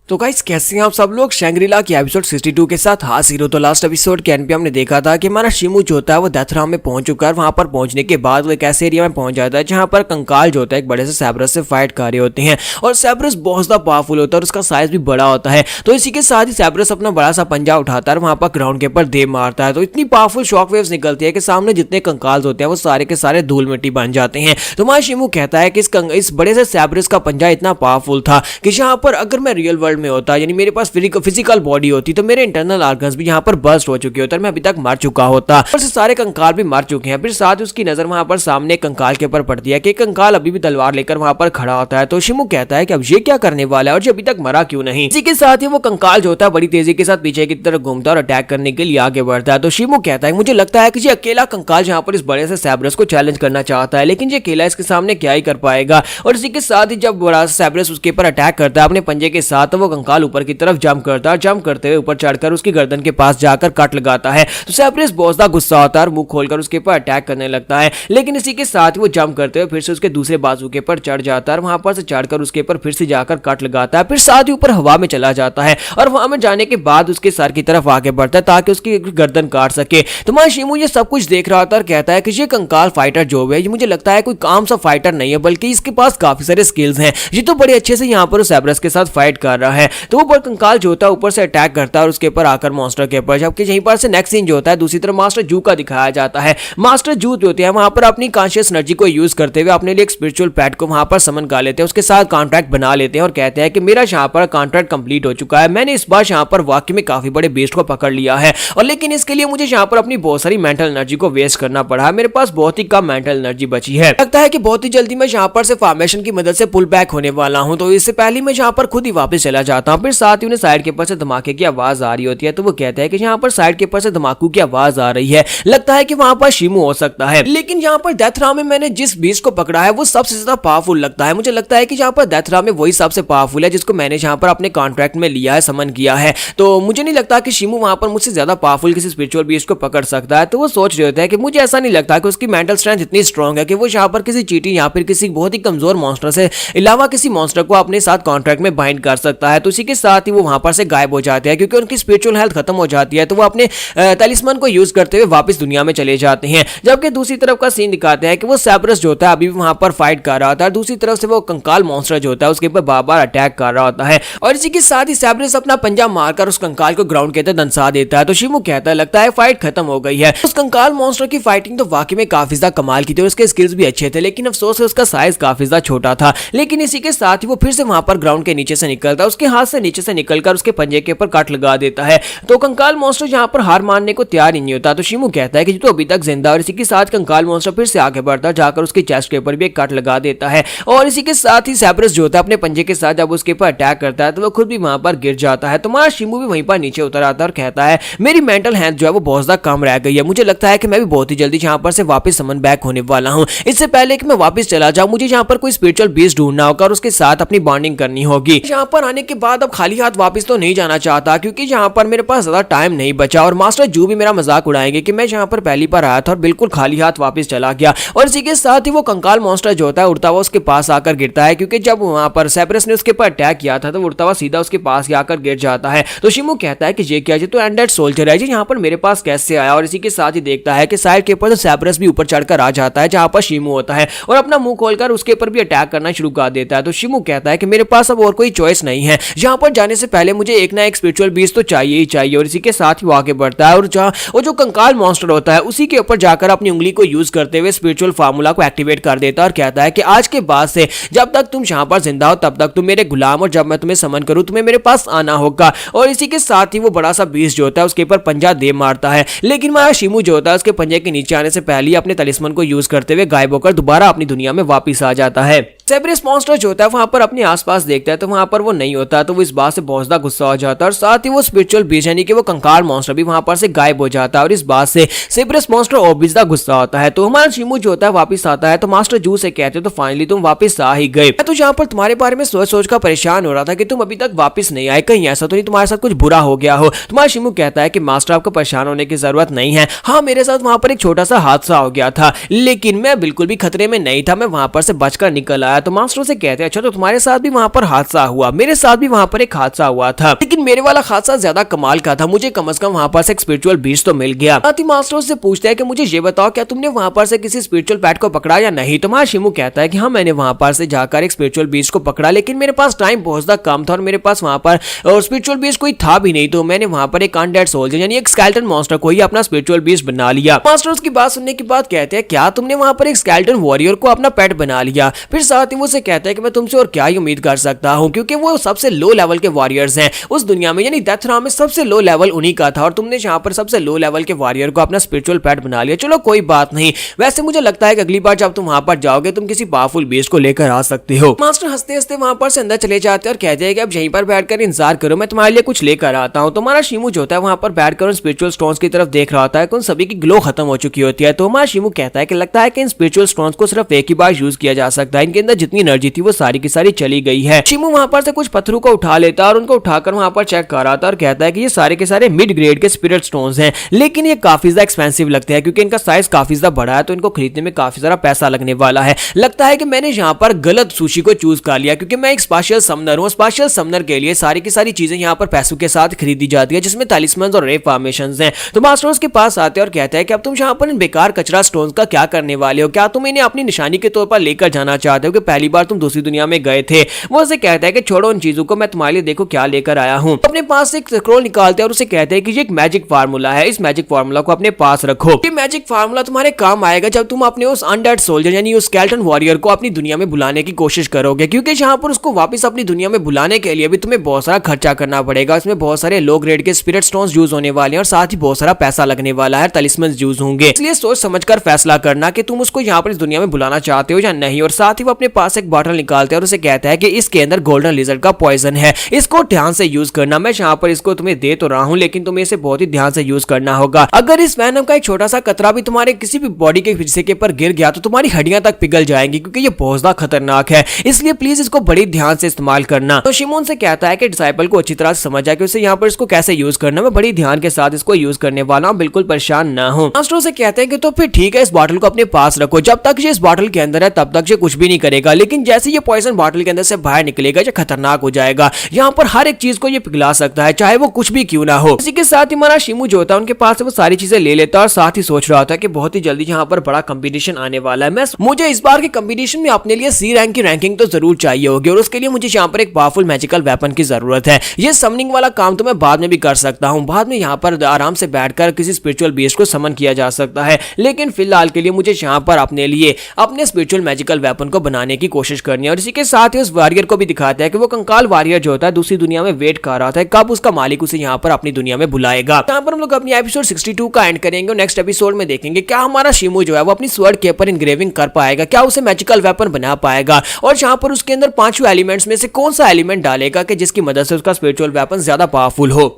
तो गाइस कैसे हैं आप सब लोग। शैंग्रीला की एपिसोड 62 के साथ हाजिर हो। तो लास्ट एपिसोड के एंड पे हमने देखा था कि हमारा शिमू जो होता है वो डेथराम में पहुंच चुका है। वहां पर पहुंचने के बाद वो एक ऐसे एरिया में पहुंच जाता है जहां पर कंकाल जो होता है एक बड़े से सैब्रस से फाइट कर रहे होते हैं और सैब्रस बहुत ज्यादा पावरफुल होता है और उसका साइज भी बड़ा होता है। तो इसी के साथ ही सैब्रस अपना बड़ा सा पंजा उठाता है और वहां पर ग्राउंड के ऊपर दे मारता है। तो इतनी पावरफुल शॉक वेव्स निकलती है कि सामने जितने कंकाल होते हैं वो सारे के सारे धूल मिट्टी बन जाते हैं। तो हमारा शिमू कहता है कि इस बड़े से सैब्रस का पंजा इतना पावरफुल था कि जहां पर अगर मैं रियल वर्ल्ड में होता यानी मेरे पास फिजिकल बॉडी होती तो मेरे इंटरनल ऑर्गन्स भी यहाँ पर बर्स्ट हो चुके होते और मैं अभी तक मर चुका होता और सारे कंकाल भी मर चुके हैं। फिर साथ ही उसकी नजर वहां पर सामने कंकाल के ऊपर पड़ती है कि कंकाल अभी भी तलवार लेकर वहां पर खड़ा होता है। तो शिमू कहता है कि अब ये क्या करने वाला है और ये अभी तक मरा क्यों नहीं। इसी के साथ ही वो कंकाल जो होता है बड़ी तेजी के साथ पीछे की तरफ घूमता और अटैक करने के लिए आगे बढ़ता है। तो शिमू कहता है मुझे लगता है कि ये अकेला कंकाल जहां पर इस बड़े से सैब्रस को चैलेंज करना चाहता है, लेकिन ये अकेला इसके सामने क्या ही कर पाएगा। और इसी के साथ ही जब बड़ा सैब्रस उसके ऊपर अटैक करता है अपने पंजे के साथ, तो वो कंकाल ऊपर की तरफ जंप करता है। जंप करते हुए ऊपर चढ़कर उसकी गर्दन के पास जाकर कट लगाता है। तो सैब्रस बहुत ज्यादा गुस्सा होता है और मुंह खोलकर उसके ऊपर अटैक करने लगता है, लेकिन इसी के साथ वो जंप करते हुए फिर से उसके दूसरे बाजू के ऊपर चढ़ जाता है और वहां पर से चढ़कर उसके ऊपर फिर से जाकर कट लगाता है। फिर साथ ही ऊपर हवा में चला जाता है और वहां में जाने के बाद उसके सर की तरफ आगे बढ़ता है ताकि उसकी गर्दन काट सके। तो मां शिमू ये सब कुछ देख रहा था और कहता है कि ये कंकाल फाइटर जो है ये मुझे लगता है कोई काम सा फाइटर नहीं है, बल्कि इसके पास काफी सारे स्किल्स हैं। ये तो बड़े अच्छे से यहाँ पर सैब्रस के साथ फाइट कर रहा है। तो वो कंकाल जो होता है ऊपर से अटैक करता है और उसके ऊपर आकर मॉन्स्टर के ऊपर, जबकि यहीं पर से नेक्स्ट सीन जो होता है दूसरी तरफ मास्टर जू का दिखाया जाता है। मास्टर जू जो होते हैं वहां पर अपनी कॉन्शियस एनर्जी को यूज करते हुए अपने लिए एक स्पिरिचुअल पैट को वहां पर समन कर लेते हैं, उसके साथ कॉन्ट्रैक्ट बना लेते हैं और कहते हैं कि मेरा यहाँ पर कॉन्ट्रैक्ट कंप्लीट हो चुका है, मैंने इस बार यहाँ पर वाकई में काफी बड़े बेस्ट को पकड़ लिया है और लेकिन इसके लिए मुझे यहाँ पर अपनी बहुत सारी मेंटल एनर्जी को वेस्ट करना पड़ा है, मेरे पास बहुत ही कम मेंटल एनर्जी बची है। लगता है कि बहुत ही जल्दी मैं यहाँ पर से फॉर्मेशन की मदद से पुल बैक होने वाला हूँ, तो इससे पहले मैं यहाँ पर खुद ही वापस चला जाता हूँ। फिर साथ ही उन्हें साइड के ऊपर से धमाके की आवाज आ रही होती है। तो वो कहता है कि यहाँ पर साइड के ऊपर से धमाकू की आवाज आ रही है, लगता है कि वहां पर शिमू हो सकता है। लेकिन यहाँ पर डेथराम में मैंने जिस बीस्ट को पकड़ा है वो सबसे ज्यादा पावरफुल लगता है। मुझे लगता है कि यहाँ पर डेथराम में वही सबसे पावरफुल है जिसको मैंने यहाँ पर अपने कॉन्ट्रैक्ट में लिया है, समन किया है। तो मुझे नहीं लगता कि शिमू वहां पर मुझसे ज्यादा पावरफुल किसी स्पिरिचुअल बीस्ट को पकड़ सकता है। तो वो सोच रहे होते हैं कि मुझे ऐसा नहीं लगता कि उसकी मेंटल स्ट्रेंथ इतनी स्ट्रॉन्ग है कि वो यहाँ पर किसी चीटी या फिर किसी बहुत ही कमजोर मॉन्स्टर से अलावा किसी मॉन्स्टर को अपने साथ कॉन्ट्रैक्ट में बाइंड कर सकता है। तो इसी के साथ ही वो वहां पर से गायब हो जाते हैं क्योंकि उनकी स्पिरिचुअल हेल्थ खत्म हो जाती है। तो वो अपने तलिस्मान को यूज करते हुए वापस दुनिया में चले जाते हैं। जबकि दूसरी तरफ का सीन दिखाते हैं कि वो सैब्रस जो होता है अभी भी वहां पर फाइट कर रहा होता है, दूसरी तरफ से वो कंकाल मॉन्स्टर जो होता है उसके ऊपर बार-बार अटैक कर रहा होता है और इसी के साथ ही सैब्रस अपना पंजा मारकर उस कंकाल को ग्राउंड के अंदर दंसा देता है। तो शिमू कहता है लगता है फाइट खत्म हो गई है। उस कंकाल मॉन्स्टर की फाइटिंग तो वाकई में काफी ज्यादा कमाल की थी और उसके स्किल्स भी अच्छे थे, लेकिन अफसोस है उसका साइज काफी ज्यादा छोटा था। लेकिन इसी के साथ ही वो फिर से वहां पर ग्राउंड के नीचे से निकलता है, उसके हाथ से नीचे से निकलकर उसके पंजे के ऊपर काट लगा देता है। तो कंकाल मॉन्स्टर यहाँ पर हार मानने को तैयार ही नहीं होता। तो शिमू कहता है कि तो अभी तक जिंदा, और इसी के साथ कंकाल मॉन्स्टर फिर से आगे बढ़ता है, जाकर उसके चेस्ट के ऊपर भी एक कट लगा देता है। और इसी के साथ ही सैब्रस जो होता है अपने पंजे के साथ जब उसके ऊपर अटैक करता है तो वो खुद भी वहां पर गिर जाता है। तो हमारा शिमू भी वहीं पर नीचे उतर आता है और कहता है मेरी मेंटल हेल्थ जो है वो बहुत ज्यादा कम रह गई है, मुझे लगता है कि मैं भी बहुत ही जल्दी यहाँ पर से वापस समन बैक होने वाला हूँ। इससे पहले कि मैं वापस चला जाऊँ मुझे यहाँ पर कोई स्पिरिचुअल बीस्ट ढूंढना होगा और उसके साथ अपनी बॉन्डिंग करनी होगी। यहाँ पर आने के बाद अब खाली हाथ वापस तो नहीं जाना चाहता क्योंकि यहाँ पर मेरे पास ज्यादा टाइम नहीं बचा और मास्टर जू भी मेरा मजाक उड़ाएंगे कि मैं यहाँ पर पहली बार आया था और बिल्कुल खाली हाथ वापस चला गया। और इसी के साथ ही वो कंकाल मॉन्स्टर जो होता है उड़ता हुआ उसके पास आकर गिरता है क्योंकि जब वहां पर सैब्रस ने उसके ऊपर अटैक किया था तो उड़ता हुआ सीधा उसके पास आकर गिर जाता है। तो शिमू कहता है कि ये क्या, ये तो अनडेड सोल्जर है, जी यहाँ पर मेरे पास कैसे आया। और इसी के साथ ही देखता है कि साइड के ऊपर तो सैब्रस भी ऊपर चढ़कर आ जाता है जहां पर शिमू होता है और अपना मुंह खोलकर उसके ऊपर भी अटैक करना शुरू कर देता है। तो शिमू कहता है कि मेरे पास अब और कोई चॉइस नहीं है, यहाँ पर जाने से पहले मुझे एक ना एक स्पिरिचुअल बीस्ट तो चाहिए ही चाहिए। और इसी के साथ ही वो आगे बढ़ता है और जो कंकाल मॉन्स्टर होता है उसी के ऊपर जाकर अपनी उंगली को यूज करते हुए स्पिरिचुअल फार्मूला को एक्टिवेट कर देता है और कहता है कि आज के बाद से जब तक तुम यहाँ पर जिंदा हो तब तक तुम मेरे गुलाम, और जब मैं तुम्हें समन करूं तुम्हें मेरे पास आना होगा। और इसी के साथ ही वो बड़ा सा बीस्ट जो होता है उसके ऊपर पंजा दे मारता है, लेकिन हमारा शिमू जो होता है उसके पंजे के नीचे आने से पहले ही अपने तलिस्मान को यूज करते हुए गायब होकर दोबारा अपनी दुनिया में वापस आ जाता है। सैब्रस मॉन्स्टर जो होता है वहां पर अपने आसपास देखता है तो वहां पर वो नहीं होता, तो वो इस बात से बहुत ज्यादा गुस्सा हो जाता है और साथ ही वो स्पिरिचुअल बीस्ट यानी कि वो कंकाल मॉन्स्टर भी वहां पर से गायब हो जाता है और इस बात से सैब्रस मॉन्स्टर और भी ज्यादा गुस्सा होता है। तो हमारा शिमू जो होता है वापस आता है तो मास्टर जू से कहते तो फाइनली तुम वापस आ ही गए। मैं तो यहाँ पर तुम्हारे बारे में सोच सोच कर परेशान हो रहा था कि तुम अभी तक वापस नहीं आए, कहीं ऐसा तो नहीं तुम्हारे साथ कुछ बुरा हो गया हो। तुम्हारा शिमू कहता है कि मास्टर आपको परेशान होने की जरूरत नहीं है, हाँ मेरे साथ वहां पर एक छोटा सा हादसा हो गया था लेकिन मैं बिल्कुल भी खतरे में नहीं था, मैं वहां पर से बचकर निकल आया है। तो मास्टर से कहते हैं अच्छा तो तुम्हारे साथ भी वहां पर हादसा हुआ, मेरे साथ भी वहां पर एक हादसा हुआ था, लेकिन मेरे वाला हादसा ज्यादा कमाल का था, मुझे कम से कम वहां पर से एक स्पिरिचुअल बीस्ट तो मिल गया। साथ ही मास्टर से पूछता है कि मुझे ये बताओ क्या तुमने वहां पर से किसी स्पिरिचुअल पैट को पकड़ा या नहीं। तो महाशिमु कहता है कि हाँ मैंने वहां पर से जाकर एक स्पिरिचुअल बीस्ट को पकड़ा, लेकिन मेरे पास टाइम बहुत ज्यादा कम था और मेरे पास वहां पर स्पिरिचुअल बीस्ट कोई था भी नहीं, तो मैंने वहां पर एक अनडेड सोल्जर यानी एक स्केलेटन मॉन्स्टर को ही अपना स्पिरिचुअल बीस्ट बना लिया। मास्टर उसकी बात सुनने के बाद कहते हैं क्या तुमने वहां पर एक स्केलेटन वॉरियर को अपना पेट बना लिया। फिर साथ ही वो से कहता है कि मैं तुमसे और क्या ही उम्मीद कर सकता हूं, क्योंकि वो सबसे लो लेवल के वॉरियर्स हैं उस दुनिया में, यानी डेथ राम में सबसे लो लेवल उन्हीं का था और तुमने यहाँ पर सबसे लो लेवल के वॉरियर को अपना स्पिरिचुअल पेट बना लिया। चलो कोई बात नहीं, वैसे मुझे लगता है कि अगली बार जब तुम वहां पर जाओगे तुम किसी पावरफुल बीस्ट को लेकर आ सकते हो। मास्टर हंसते हंसते वहां पर से अंदर चले जाते हैं और कहते हैं कि अब यहीं पर बैठकर इंतजार करो, मैं तुम्हारे लिए कुछ लेकर आता हूं। तुम्हारा शिमु जो होता है वहां पर बैठकर स्पिरिचुअल स्टोन्स की तरफ देख रहा होता है कि उन सभी की ग्लो खत्म हो चुकी होती है। तो हमारा शिमु कहता है कि लगता है कि इन स्पिरिचुअल स्टोन्स को सिर्फ एक ही बार यूज किया जा सकता है, इनके अंदर जितनी एनर्जी थी वो सारी की सारी चली गई है। शिमु वहां पर से कुछ पत्थरों को उठा लेता है और उनको उठाकर वहां पर चेक कर रहा था और कहता है कि ये सारे के सारे मिड ग्रेड के स्पिरिट स्टोन्स हैं, लेकिन ये काफी ज्यादा एक्सपेंसिव लगते हैं क्योंकि इनका साइज काफी ज्यादा बड़ा है, तो इनको खरीदने में काफी ज्यादा पैसा लगने वाला है। लगता है कि मैंने यहाँ पर गलत सुशी को चूज कर लिया, क्योंकि मैं एक स्पेशल समनर हूँ। स्पेशल समनर के लिए सारी की सारी चीजें यहाँ पर पैसों के साथ खरीदी जाती है, जिसमें तलिस्मन्स और रे फॉर्मेशंस हैं। तो मास्टर उसके पास आते हैं और कहते हैं कि अब तुम यहाँ पर इन बेकार कचरा स्टोन्स का क्या करने वाले हो, क्या तुम इन्हें अपनी निशानी के तौर पर लेकर जाना चाहते हो कि पहली बार तुम दूसरी दुनिया में गए थे। वो उसे कहता है कि छोड़ो उन चीजों को, मैं तुम्हारे लिए देखो क्या लेकर आया हूँ। अपने पास से एक स्क्रॉल निकालते हैं और उसे कहते हैं कि ये एक मैजिक फार्मूला है, इस मैजिक फार्मूला को अपने पास रखो। ये मैजिक फार्मूला तुम्हारे काम आएगा जब तुम अपने उस अनडेड सोल्जर यानी उस स्केलेटन वॉरियर को अपनी दुनिया में बुलाने की कोशिश करोगे, क्योंकि यहाँ पर उसको वापस अपनी दुनिया में बुलाने के लिए भी तुम्हें बहुत सारा खर्चा करना पड़ेगा। इसमें बहुत सारे लो ग्रेड के स्पिरिट स्टोन्स यूज होने वाले हैं और साथ ही बहुत सारा पैसा लगने वाला है, तलिस्मन्स यूज होंगे। इसलिए सोच समझकर फैसला करना कि तुम उसको यहाँ पर इस दुनिया में बुलाना चाहते हो या नहीं। और साथ ही वो अपने पास एक बॉटल निकालते हैं और उसे कहता है कि इसके अंदर गोल्डन लिजर्ड का पॉइजन है, इसको ध्यान से यूज करना। मैं यहाँ पर इसको तुम्हें दे तो रहा हूँ, लेकिन तुम्हें इसे बहुत ही ध्यान से यूज करना होगा। अगर इस वैनम का एक छोटा सा कतरा भी तुम्हारे किसी भी बॉडी के हिस्से के पर गिर गया तो तुम्हारी हड्डियां तक पिघल जाएंगी, क्योंकि ये बहुत ज्यादा खतरनाक है, इसलिए प्लीज इसको बड़ी ध्यान से इस्तेमाल करना। तो शिमोन से कहता है कि डिसाइपल को अच्छी तरह से समझ जाए कि उसे यहाँ पर इसको कैसे यूज करना, मैं बड़ी ध्यान के साथ इसको यूज करने वाला हूँ, बिल्कुल परेशान ना हो। मास्टर से कहते हैं कि तो फिर ठीक है, इस बॉटल को अपने पास रखो, जब तक ये इस बॉटल के अंदर है तब तक ये कुछ भी नहीं करेगा, लेकिन जैसे ये पॉइजन बॉटल के अंदर से बाहर निकलेगा ये खतरनाक हो जाएगा। यहाँ पर हर एक चीज को ये पिघला सकता है, चाहे वो कुछ भी क्यों ना हो। इसी के साथ ही हमारा शिमु जो होता है उनके पास से वो सारी चीजें ले लेता है और साथ ही सोच रहा था कि बहुत ही जल्दी यहाँ पर बड़ा कंपटीशन आने वाला है। मुझे इस बार के कंपटीशन में अपने लिए सी रैंक की रैंकिंग तो जरूर चाहिए होगी और उसके लिए मुझे यहाँ पर एक पावरफुल मैजिकल वेपन की जरूरत है। ये समनिंग वाला काम तो मैं बाद में भी कर सकता हूँ, बाद में यहाँ पर आराम से बैठकर किसी स्पिरिचुअल बीस्ट को समन किया जा सकता है, लेकिन फिलहाल के लिए मुझे यहाँ पर अपने लिए अपने स्पिरिचुअल मैजिकल वेपन को बनाने की कोशिश करनी है। और इसी के साथ ही उस वॉरियर को भी दिखाता है कि वो कंकाल वॉरियर जो होता है दूसरी दुनिया में वेट कर रहा था कब उसका मालिक उसे यहाँ पर अपनी दुनिया में बुलाएगा। यहाँ पर हम लोग अपनी एपिसोड 62 का एंड करेंगे और नेक्स्ट एपिसोड में देखेंगे क्या हमारा शिमु जो है वो अपनी स्वर्ड के ऊपर इंग्रेविंग कर पाएगा, क्या उसे मैजिकल वेपन बना पाएगा और यहाँ पर उसके अंदर पांचों एलिमेंट्स में से कौन सा एलिमेंट डालेगा कि जिसकी मदद से उसका स्पिरिचुअल वेपन ज्यादा पावरफुल हो।